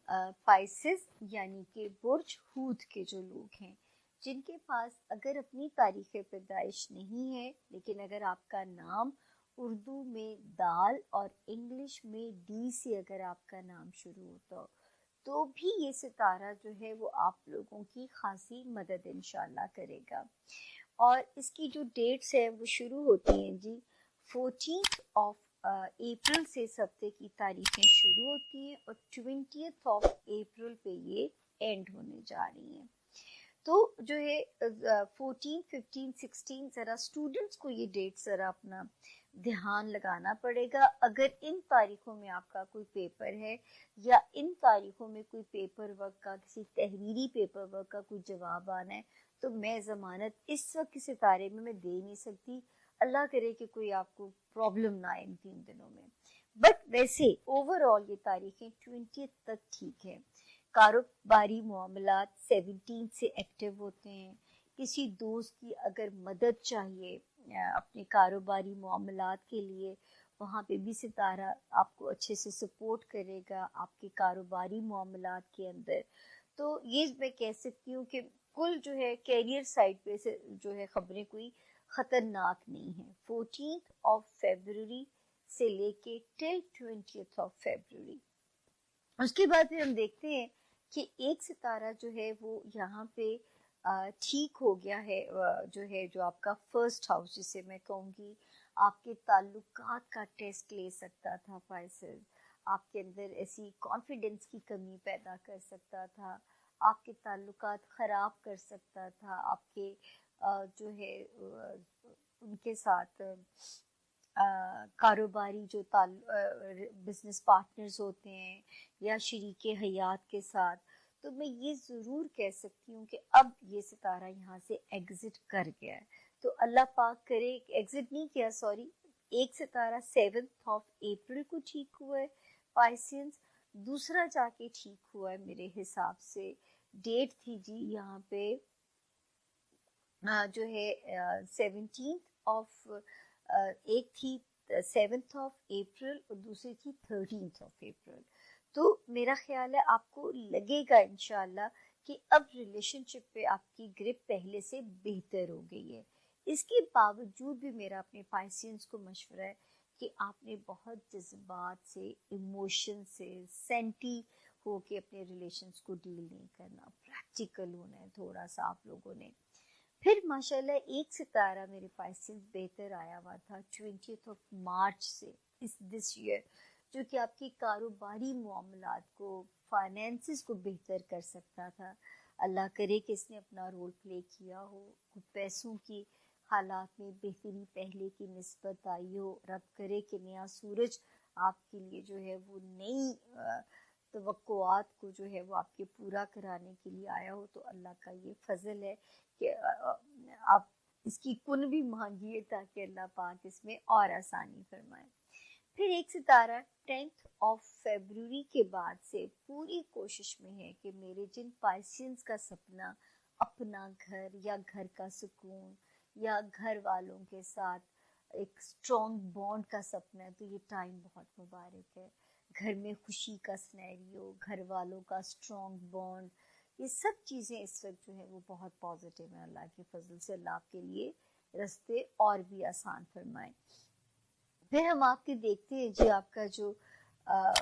Pisces यानी कि बुर्ज हूत के जो लोग हैं, जिनके पास अगर अपनी तारीख पैदाइश नहीं है, लेकिन अगर आपका नाम उर्दू में दाल और इंग्लिश में डी से अगर आपका नाम शुरू होता हो, तो भी ये सितारा जो है वो आप लोगों की खासी मदद इंशाल्लाह करेगा। और इसकी जो डेट्स है वो शुरू होती हैं जी 14th ऑफ अप्रैल से इस हफ्ते की तारीखें शुरू होती हैं और 20th ऑफ अप्रैल पे ये एंड होने जा रही हैं। तो जो है 14, 15, 16 ज़रा स्टूडेंट्स को ये डेट ज़रा अपना ध्यान लगाना पड़ेगा। अगर इन तारीखों में आपका कोई पेपर है या इन तारीखों में कोई पेपर वर्क का, किसी तहरीरी पेपर वर्क का कोई जवाब आना है, तो मैं ज़मानत इस वक्त के सितारे में मैं दे नहीं सकती। अल्लाह करे कि कोई आपको प्रॉब्लम ना आए इन 3 दिनों में। बट वैसे ओवरऑल ये तारीखें 20 तक ठीक है। कारोबारी मामलात 17 से एक्टिव होते हैं। किसी दोस्त की अगर मदद चाहिए अपने कारोबारी मामलात के लिए, वहाँ पे भी सितारा आपको अच्छे से सपोर्ट करेगा आपके कारोबारी मामलात के अंदर। तो ये मैं कह सकती हूँ कि कुल जो है कैरियर साइड पे से जो है खबरें कोई ख़तरनाक नहीं है। 14th ऑफ फरवरी से लेके टिल 20th ऑफ फरवरी। उसके बाद फिर हम देखते हैं कि एक सितारा जो है वो यहाँ पे ठीक हो गया है, जो है जो आपका फर्स्ट हाउस, जिसे मैं कहूँगी आपके ताल्लुकात का टेस्ट ले सकता था। पाइसेस आपके अंदर ऐसी कॉन्फिडेंस की कमी पैदा कर सकता था, आपके ताल्लुकात ख़राब कर सकता था, आपके जो है उनके साथ कारोबारी जो बिजनेस पार्टनर्स होते हैं या शरीके हयात के साथ। तो मैं ये ज़रूर कह सकती हूँ कि अब ये सितारा यहाँ से एग्ज़िट कर गया है। तो अल्लाह पाक करे, एग्ज़िट नहीं किया सॉरी, एक सितारा 7th ऑफ अप्रैल को ठीक हुआ है पाइसियंस, दूसरा जाके ठीक हुआ है मेरे हिसाब से। डेट थी जी यहाँ पे जो है 17th ऑफ एक थी 7th ऑफ अप्रैल और दूसरी थी 13th ऑफ अप्रैल। तो मेरा ख्याल है आपको लगेगा इंशाल्लाह कि अब रिलेशनशिप पे आपकी ग्रिप पहले से बेहतर हो गई है। इसके बावजूद भी मेरा अपने पाइसियंस को मशवरा है कि आपने बहुत जज्बात से, इमोशन से, सेंटी हो के अपने रिलेशंस को डील नहीं करना, प्रैक्टिकल होना है थोड़ा सा आप लोगों ने। फिर माशाल्लाह एक सितारा मेरे पास बेहतर आया हुआ था 20th ऑफ मार्च से दिस ईयर, जो कि आपकी कारोबारी मामलात को, फाइनेंसिस को बेहतर कर सकता था। अल्लाह करे कि इसने अपना रोल प्ले किया हो, पैसों की हालात में बेहतरी पहले की निस्बत आई हो। रब करे कि नया सूरज आपके लिए जो है वो नई तवक्कुआत को जो है वो आपके पूरा कराने के लिए आया हो। तो अल्लाह का ये फजल है कि आप इसकी कुन भी मांगिए ताकि अल्लाह पाक इसमें और आसानी फरमाए। फिर एक सितारा 10th ऑफ फरवरी के बाद से पूरी कोशिश में है कि मेरे जिन पाइसियंस का सपना अपना घर या घर का सुकून या घर वालों के साथ एक स्ट्रॉन्ग बॉन्ड का सपना है, तो ये टाइम बहुत मुबारक है। घर में खुशी का सिनेरियो, घर वालों का स्ट्रॉन्ग बॉन्ड, ये सब चीज़ें इस वक्त जो है वो बहुत पॉजिटिव है। अल्लाह के फजल से अल्लाह आपके लिए रास्ते और भी आसान फरमाए। फिर हम आपके देखते हैं जी आपका जो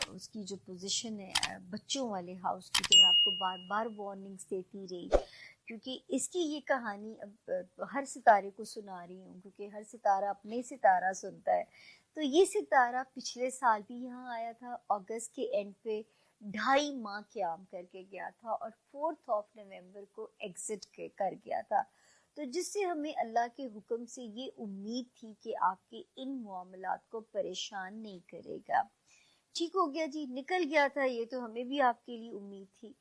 उसकी जो पोजीशन है बच्चों वाले हाउस की, तो मैं आपको बार बार वार्निंग्स देती रही, क्योंकि इसकी ये कहानी अब हर सितारे को सुना रही हूँ, क्योंकि हर सितारा अपने सितारा सुनता है। तो ये सितारा पिछले साल भी यहाँ आया था, अगस्त के एंड पे 2.5 माह क़याम करके गया था और 4th ऑफ नवंबर को एग्जिट कर गया था। तो जिससे हमें अल्लाह के हुक्म से ये उम्मीद थी कि आपके इन मामलात को परेशान नहीं करेगा। ठीक हो गया जी, निकल गया था ये, तो हमें भी आपके लिए उम्मीद थी।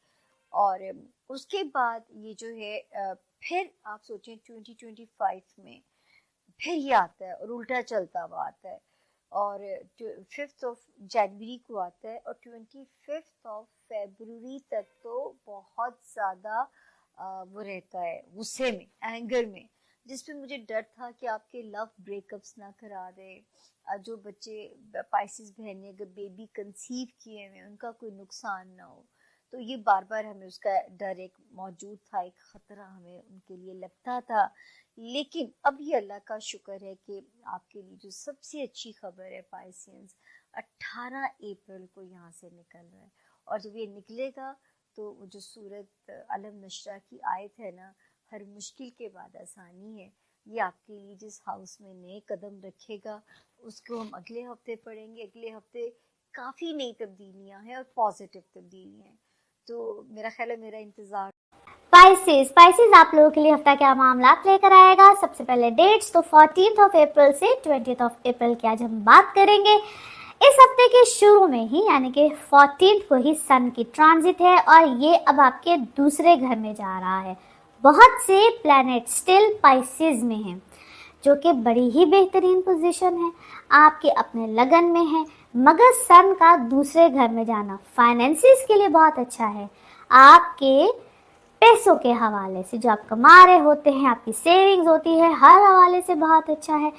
और उसके बाद ये जो है फिर आप सोचें 2025 में फिर ये आता है और उल्टा चलता हुआ आता है, और 5th ऑफ जनवरी को आता है और 25th ऑफ फरवरी तक तो बहुत ज़्यादा वो रहता है गुस्से में, एंगर में, जिसपे मुझे डर था कि आपके लव ब्रेकअप्स ना करा दे। जो बच्चे पाइसेस बहन ने अगर बेबी कंसीव किए हुए उनका कोई नुकसान ना हो। तो ये बार बार हमें उसका डर एक मौजूद था, एक ख़तरा हमें उनके लिए लगता था। लेकिन अब ये अल्लाह का शुक्र है कि आपके लिए जो सबसे अच्छी खबर है पाइसियंस, 18 अप्रैल को यहाँ से निकल रहा है। और जब ये निकलेगा तो वो जो सूरत अलम नशरा की आयत है ना, हर मुश्किल के बाद आसानी है, ये आपके लिए जिस हाउस में नए कदम रखेगा उसको हम अगले हफ्ते पढ़ेंगे। अगले हफ्ते काफ़ी नई तब्दीलियाँ हैं और पॉजिटिव तब्दीलियाँ हैं, तो मेरा ख्याल है मेरा इंतज़ार। स्पाइसेस आप लोगों के लिए हफ्ता क्या मामला लेकर आएगा। सबसे पहले डेट्स, तो 14 अप्रैल से 20 अप्रैल की आज हम बात करेंगे। इस हफ्ते के शुरू में ही यानी कि 14 को ही सन की ट्रांजिट है और ये अब आपके दूसरे घर में जा रहा है। बहुत से प्लैनेट स्टिल पाइसेस में हैं, जो कि बड़ी ही बेहतरीन पोजीशन है, आपके अपने लगन में है, मगर सन का दूसरे घर में जाना फाइनेंसिस के लिए बहुत अच्छा है। आपके पैसों के हवाले से जो आप कमा रहे होते हैं, आपकी सेविंग्स होती है, हर हवाले से बहुत अच्छा है।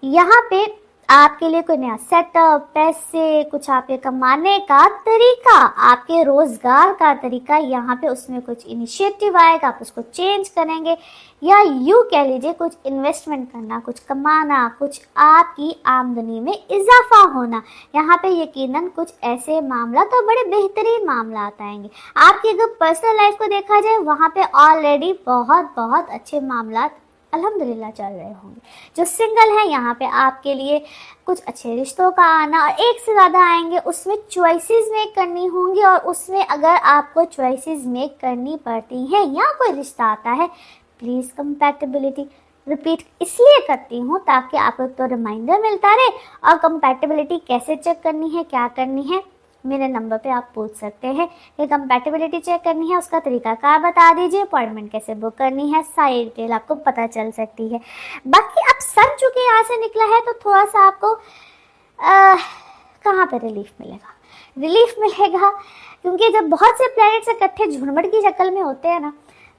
यहाँ पे आपके लिए कोई नया सेटअप, पैसे, कुछ आपके कमाने का तरीका, आपके रोजगार का तरीका, यहाँ पे उसमें कुछ इनिशिएटिव आएगा, आप उसको चेंज करेंगे, या यूँ कह लीजिए कुछ इन्वेस्टमेंट करना, कुछ कमाना, कुछ आपकी आमदनी में इजाफा होना। यहाँ पे यकीनन कुछ ऐसे मामला तो बड़े बेहतरीन मामला आएंगे। आपकी अगर पर्सनल लाइफ को देखा जाए, वहाँ पे ऑलरेडी बहुत अच्छे मामला अल्हम्दुलिल्लाह चल रहे होंगे। जो सिंगल है, यहाँ पे आपके लिए कुछ अच्छे रिश्तों का आना, और एक से ज़्यादा आएंगे, उसमें चॉइसेस मेक करनी होंगी, और उसमें अगर आपको चॉइसेस मेक करनी पड़ती हैं या कोई रिश्ता आता है, प्लीज़ कंपैटिबिलिटी रिपीट इसलिए करती हूँ ताकि आपको तो रिमाइंडर मिलता रहे, और कंपैटिबिलिटी कैसे चेक करनी है, क्या करनी है, मेरे नंबर पे आप पूछ सकते हैं कि कंपैटिबिलिटी चेक करनी है, उसका तरीका कार बता दीजिए, अपॉइंटमेंट कैसे बुक करनी है, सारी डिटेल आपको पता चल सकती है। बाकी अब सन चूंकि यहाँ से निकला है तो थोड़ा सा आपको कहाँ पे रिलीफ मिलेगा, क्योंकि जब बहुत से प्लैनेट्स इकट्ठे झुरमुट की शक्ल में होते हैं ना,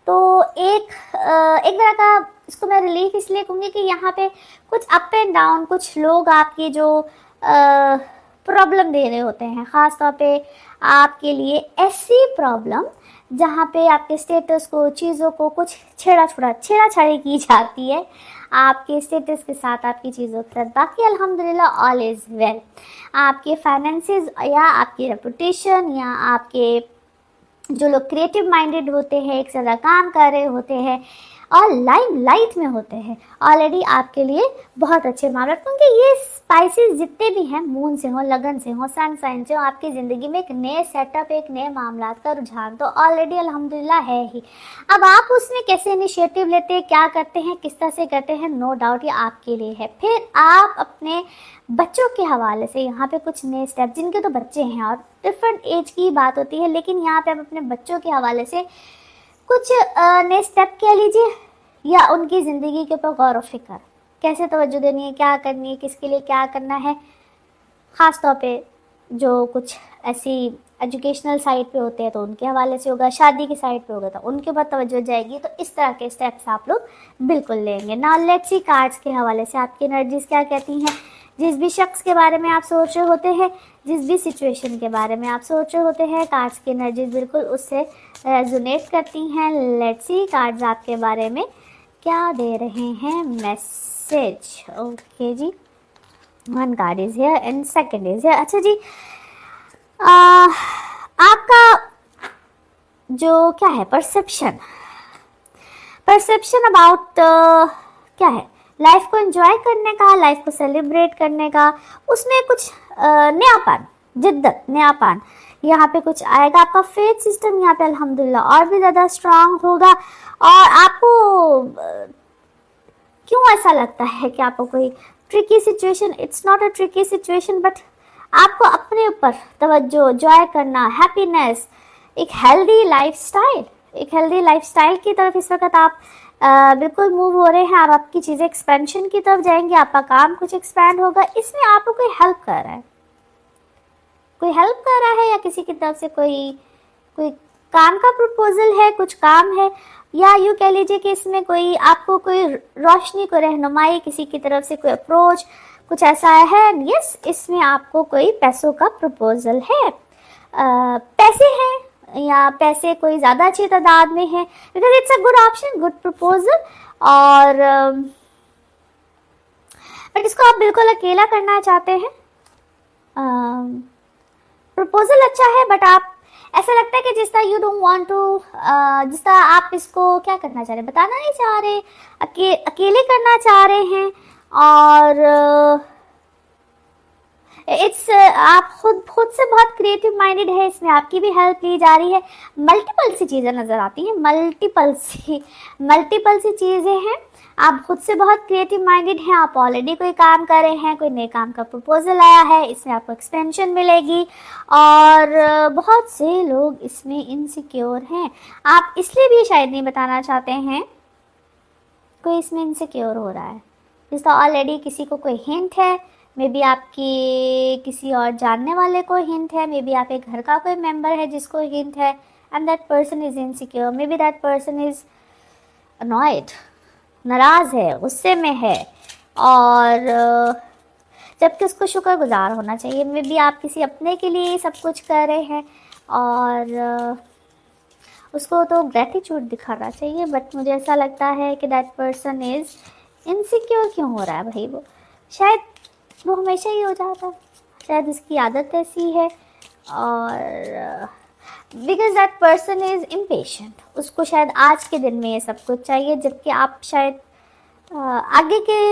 तो एक तरह का इसको मैं रिलीफ इसलिए कहूँगी कि यहाँ पे कुछ अप एंड डाउन, कुछ लोग आपकी जो प्रॉब्लम दे रहे होते हैं, ख़ास तौर पे आपके लिए ऐसी प्रॉब्लम जहाँ पे आपके स्टेटस को, चीज़ों को कुछ छेड़ा-छाड़ी की जाती है आपके स्टेटस के साथ, आपकी चीज़ों के साथ। बाकी अल्हम्दुलिल्लाह ऑल इज़ वेल। आपके फाइनेंसेस या आपकी रेपुटेशन या आपके जो लोग क्रिएटिव माइंडेड होते हैं, एक साथ काम कर रहे होते हैं और लाइट में होते हैं, ऑलरेडी आपके लिए बहुत अच्छे मामले, क्योंकि ये स्पाइसेस जितने भी हैं, मून से हो, लगन से हो, सन साइन से हो, आपकी ज़िंदगी में एक नए सेटअप, एक नए मामला का रुझान तो ऑलरेडी अल्हम्दुलिल्लाह है ही। अब आप उसमें कैसे इनिशिएटिव लेते हैं, क्या करते हैं, किस तरह से करते हैं, नो डाउट ये आपके लिए है। फिर आप अपने बच्चों के हवाले से यहाँ पे कुछ नए स्टेप, जिनके तो बच्चे हैं और डिफरेंट एज की बात होती है, लेकिन यहाँ पे आप अपने बच्चों के हवाले से कुछ नए स्टेप कह लीजिए, या उनकी ज़िंदगी के ऊपर गौर व फिक्र, कैसे तवज्जो देनी है, क्या करनी है, किसके लिए क्या करना है। ख़ास तौर पे जो कुछ ऐसी एजुकेशनल साइड पे होते हैं तो उनके हवाले से होगा, शादी की साइड पे होगा तो उनके ऊपर तवज्जो जाएगी। तो इस तरह के स्टेप्स आप लोग बिल्कुल लेंगे। नाउ लेट्स सी कार्ड्स के हवाले से आपकी एनर्जीज क्या कहती हैं। जिस भी शख्स के बारे में आप सोच रहे होते हैं, जिस भी सिचुएशन के बारे में आप सोच रहे होते हैं, कार्ड्स की एनर्जीज बिल्कुल उससे रेजोनेट करती हैं। लेट्स सी कार्ड्स आपके बारे में क्या दे रहे हैं मैसेज। ओके जी, one card is here and second is here. अच्छा जी, आपका जो क्या है परसेप्शन अबाउट क्या है, लाइफ को एंजॉय करने का, लाइफ को सेलिब्रेट करने का, उसमें कुछ नयापन, जिद्दत, नयापन यहाँ पे कुछ आएगा। आपका फेथ सिस्टम यहाँ पे अल्हम्दुलिल्लाह और भी ज़्यादा स्ट्रांग होगा। और आपको क्यों ऐसा लगता है कि आपको कोई tricky situation, it's not a tricky situation, but आपको अपने ऊपर तवज्जो, जॉय करना, हैप्पीनेस, एक हेल्दी लाइफस्टाइल की तरफ इस वक्त आप बिल्कुल मूव हो रहे हैं। अब आपकी चीज़ें एक्सपेंशन की तरफ जाएंगी, आपका काम कुछ एक्सपैंड होगा। इसमें आपको कोई हेल्प कर रहा है या किसी की तरफ से कोई काम का प्रपोजल है, कुछ काम है, या यूँ कह लीजिए कि इसमें कोई आपको कोई रोशनी, कोई रहनुमाई, किसी की तरफ से कोई अप्रोच, कुछ ऐसा है। यस, इसमें आपको कोई पैसों का प्रपोजल है, पैसे हैं, या पैसे कोई ज़्यादा अच्छी तादाद में है, because it's a good option, good proposal. और बट इसको आप बिल्कुल अकेला करना चाहते हैं, प्रपोजल अच्छा है बट आप ऐसा लगता है कि जिस तरह यू डोंट वांट टू, जिस तरह आप इसको क्या करना चाह रहे हैं, बताना नहीं चाह रहे, अकेले करना चाह रहे हैं। और इट्स आप खुद से बहुत क्रिएटिव माइंडेड है, इसमें आपकी भी हेल्प ली जा रही है। मल्टीपल सी चीज़ें नज़र आती हैं, मल्टीपल सी चीज़ें हैं। आप खुद से बहुत क्रिएटिव माइंडेड हैं, आप ऑलरेडी कोई काम कर रहे हैं, कोई नए काम का प्रपोजल आया है, इसमें आपको एक्सपेंशन मिलेगी। और बहुत से लोग इसमें इनसिक्योर हैं, आप इसलिए भी शायद नहीं बताना चाहते हैं, कोई इसमें इनसिक्योर हो रहा है, जिसका ऑलरेडी किसी को कोई हिंट है, मे बी आपकी किसी और जानने वाले को हिंट है, मे बी आपके घर का कोई मेंबर है जिसको हिंट है, and that person is insecure, may be that person is annoyed, नाराज़ है, गुस्से में है। और जबकि उसको शुक्रगुजार होना चाहिए, मे बी आप किसी अपने के लिए सब कुछ कर रहे हैं और उसको तो ग्रेटिट्यूड दिखाना चाहिए। बट मुझे ऐसा लगता है कि दैट पर्सन इज़ इनसिक्योर। क्यों हो रहा है भाई? वो शायद वो हमेशा ही हो जाता है, शायद उसकी आदत ऐसी है। और because that person is impatient, उसको शायद आज के दिन में ये सब कुछ चाहिए, जबकि आप शायद आगे के,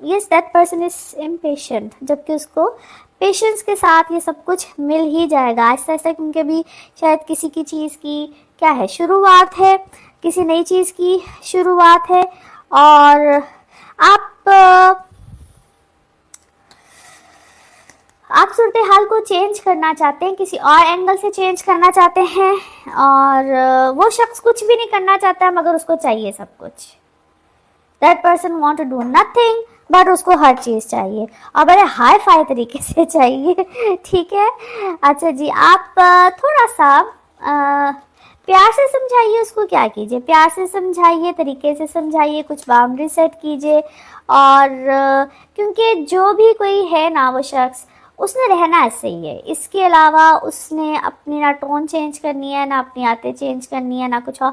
yes that person is impatient, जबकि उसको पेशेंस के साथ ये सब कुछ मिल ही जाएगा आहिस्ता आहिस्ता, क्योंकि अभी शायद किसी की चीज़ की क्या है, शुरुआत है, किसी नई चीज़ की शुरुआत है। और आप सूरत हाल को चेंज करना चाहते हैं, किसी और एंगल से चेंज करना चाहते हैं, और वो शख्स कुछ भी नहीं करना चाहता है मगर उसको चाहिए सब कुछ। That person want to do nothing but उसको हर चीज़ चाहिए और बड़े हाई फाई तरीके से चाहिए। ठीक है, अच्छा जी, आप थोड़ा सा प्यार से समझाइए उसको, क्या कीजिए, प्यार से समझाइए, तरीके से समझाइए, कुछ बाउंड्री सेट कीजिए। और क्योंकि जो भी कोई है ना, वो शख्स उसने रहना ऐसे ही है, इसके अलावा उसने अपनी ना टोन चेंज करनी है, ना अपनी आदतें चेंज करनी है, ना कुछ और।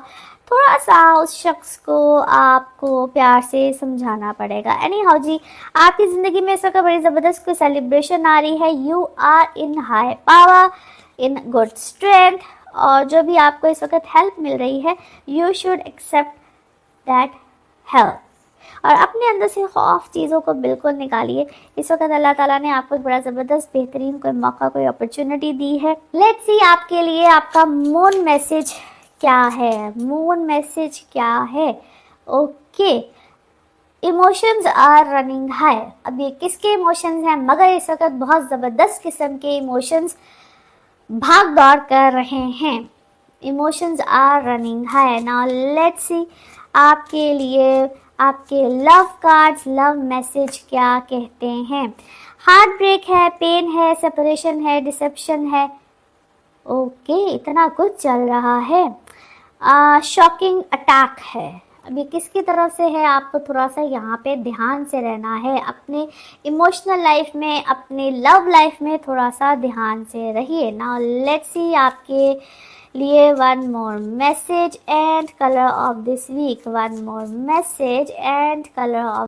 थोड़ा सा उस शख्स को आपको प्यार से समझाना पड़ेगा। एनी हाउ जी, आपकी ज़िंदगी में इस वक्त बड़ी ज़बरदस्त कोई सेलिब्रेशन आ रही है। You are in high power, in good strength, और जो भी आपको इस वक्त हेल्प मिल रही है, you should accept that help और अपने अंदर से खौफ चीज़ों को बिल्कुल निकालिए। इस वक्त अल्लाह ताला ने आपको एक बड़ा ज़बरदस्त बेहतरीन कोई मौका, कोई अपॉर्चुनिटी दी है। लेट्स सी आपके लिए आपका मून मैसेज क्या है, मून मैसेज क्या है। Okay, emotions are running high. अब ये किसके इमोशंस हैं? मगर इस वक्त बहुत ज़बरदस्त किस्म के इमोशंस भाग दौड़ कर रहे हैं। Emotions are running high. Now let's see आपके लिए आपके लव कार्ड्स, लव मैसेज क्या कहते हैं। हार्ट ब्रेक है, पेन है, सेपरेशन है, डिसेप्शन है। ओके, इतना कुछ चल रहा है। शॉकिंग अटैक है। अभी किसकी तरफ से है? आपको थोड़ा सा यहाँ पे ध्यान से रहना है, अपने इमोशनल लाइफ में, अपने लव लाइफ में थोड़ा सा ध्यान से रहिए। नाउ लेट्स सी आपके लिए one more message and colour of this week, one more message and colour of